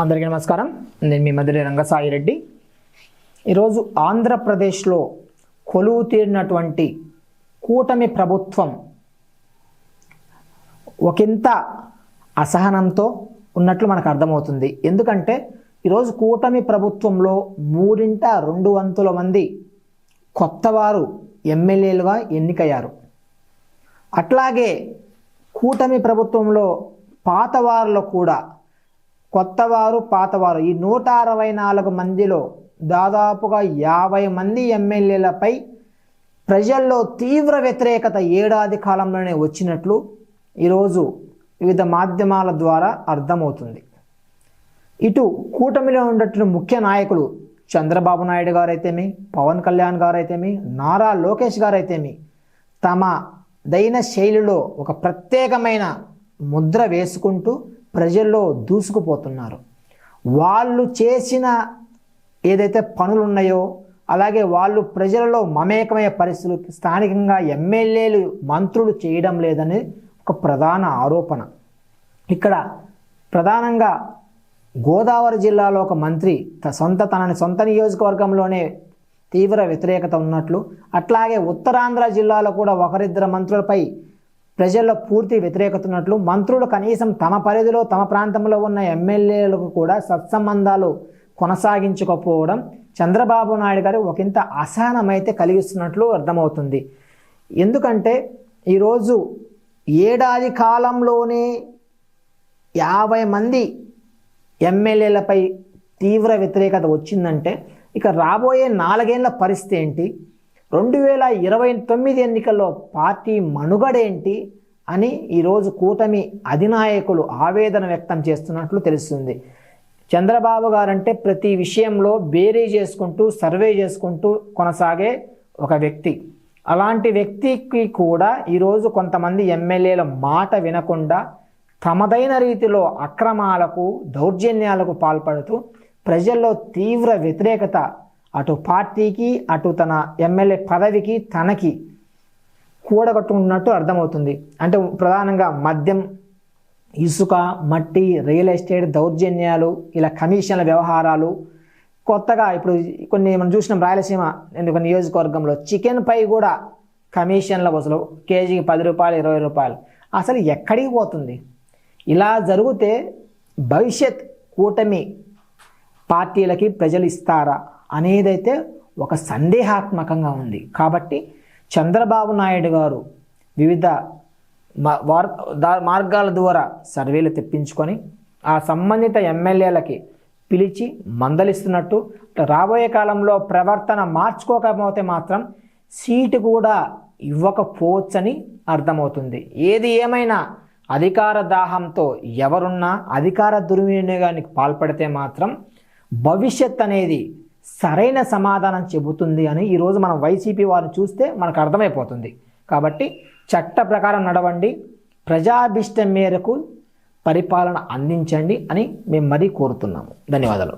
అందరికీ నమస్కారం. నేను మీ మధురి రంగసాయి రెడ్డి. ఈరోజు ఆంధ్రప్రదేశ్లో కొలువు తీరినటువంటి కూటమి ప్రభుత్వం ఒకంత అసహనంతో ఉన్నట్లు మనకు అర్థమవుతుంది. ఎందుకంటే ఈరోజు కూటమి ప్రభుత్వంలో 2/3 మంది కొత్తవారు ఎమ్మెల్యేలుగా ఎన్నికయ్యారు. అట్లాగే కూటమి ప్రభుత్వంలో పాతవారిలో కూడా కొత్తవారు పాతవారు ఈ 164 మందిలో దాదాపుగా 50 మంది ఎమ్మెల్యేలపై ప్రజల్లో తీవ్ర వ్యతిరేకత ఏడాది కాలంలోనే వచ్చినట్లు ఈరోజు వివిధ మాధ్యమాల ద్వారా అర్థమవుతుంది. ఇటు కూటమిలో ఉన్నటువంటి ముఖ్య నాయకులు చంద్రబాబు నాయుడు గారైతేమి, పవన్ కళ్యాణ్ గారైతేమి, నారా లోకేష్ గారైతేమి తమ దైన శైలిలో ఒక ప్రత్యేకమైన ముద్ర వేసుకుంటూ ప్రజల్లో దూసుకుపోతున్నారు. వాళ్ళు చేసిన ఏదైతే పనులు ఉన్నాయో అలాగే వాళ్ళు ప్రజలలో మమేకమయ్యే పరిస్థితులు స్థానికంగా ఎమ్మెల్యేలు మంత్రులు చేయడం లేదని ఒక ప్రధాన ఆరోపణ. ఇక్కడ ప్రధానంగా గోదావరి జిల్లాలో ఒక మంత్రి తనని సొంత నియోజకవర్గంలోనే తీవ్ర వ్యతిరేకత ఉన్నట్లు, అట్లాగే ఉత్తరాంధ్ర జిల్లాలో కూడా ఒకరిద్దరు మంత్రులపై ప్రజల్లో పూర్తి వ్యతిరేకత ఉన్నట్లు, మంత్రులు కనీసం తమ పరిధిలో తమ ప్రాంతంలో ఉన్న ఎమ్మెల్యేలకు కూడా సత్సంబంధాలు కొనసాగించకపోవడం చంద్రబాబు నాయుడు గారు ఒకంత అసహనమైతే కలిగిస్తున్నట్లు అర్థమవుతుంది. ఎందుకంటే ఈరోజు ఏడాది కాలంలోనే 50 మంది ఎమ్మెల్యేలపై తీవ్ర వ్యతిరేకత వచ్చిందంటే ఇక రాబోయే 4 ఏళ్ల పరిస్థితి ఏంటి, 2029 ఎన్నికల్లో పార్టీ మనుగడేంటి అని ఈరోజు కూటమి అధినాయకులు ఆవేదన వ్యక్తం చేస్తున్నట్లు తెలుస్తుంది. చంద్రబాబు గారంటే ప్రతి విషయంలో బేరీ చేసుకుంటూ సర్వే చేసుకుంటూ కొనసాగే ఒక వ్యక్తి. అలాంటి వ్యక్తికి కూడా ఈరోజు కొంతమంది ఎమ్మెల్యేల మాట వినకుండా తమదైన రీతిలో అక్రమాలకు దౌర్జన్యాలకు పాల్పడుతూ ప్రజల్లో తీవ్ర వ్యతిరేకత అటు పార్టీకి అటు తన ఎమ్మెల్యే పదవికి తనకి కూడగట్టుకున్నట్టు అర్థమవుతుంది. అంటే ప్రధానంగా మద్యం, ఇసుక, మట్టి, రియల్ ఎస్టేట్ దౌర్జన్యాలు, ఇలా కమిషన్ల వ్యవహారాలు, కొత్తగా ఇప్పుడు కొన్ని మనం చూసినాం రాయలసీమ ఒక నియోజకవర్గంలో చికెన్ పై కూడా కమిషన్ల వసూలు, కేజీకి 10 రూపాయలు 20 రూపాయలు. అసలు ఎక్కడికి పోతుంది? ఇలా జరిగితే భవిష్యత్ కూటమి పార్టీలకి ప్రజలు ఇస్తారా అనేదైతే ఒక సందేహాత్మకంగా ఉంది. కాబట్టి చంద్రబాబు నాయుడు గారు వివిధ మార్గాల ద్వారా సర్వేలు తెప్పించుకొని ఆ సంబంధిత ఎమ్మెల్యేలకి పిలిచి మందలిస్తున్నట్టు, రాబోయే కాలంలో ప్రవర్తన మార్చుకోకపోతే మాత్రం సీటు కూడా ఇవ్వకపోవచ్చని అర్థమవుతుంది. ఏది ఏమైనా అధికార దాహంతో ఎవరున్నా అధికార దుర్వినియోగానికి పాల్పడితే మాత్రం భవిష్యత్ అనేది సరైన సమాధానం చెబుతుంది అని ఈరోజు మనం వైసీపీ వారిని చూస్తే మనకు అర్థమైపోతుంది. కాబట్టి చట్ట ప్రకారం నడవండి, ప్రజాభిష్టం మేరకు పరిపాలన అందించండి అని మేము మరీ కోరుతున్నాము. ధన్యవాదాలు.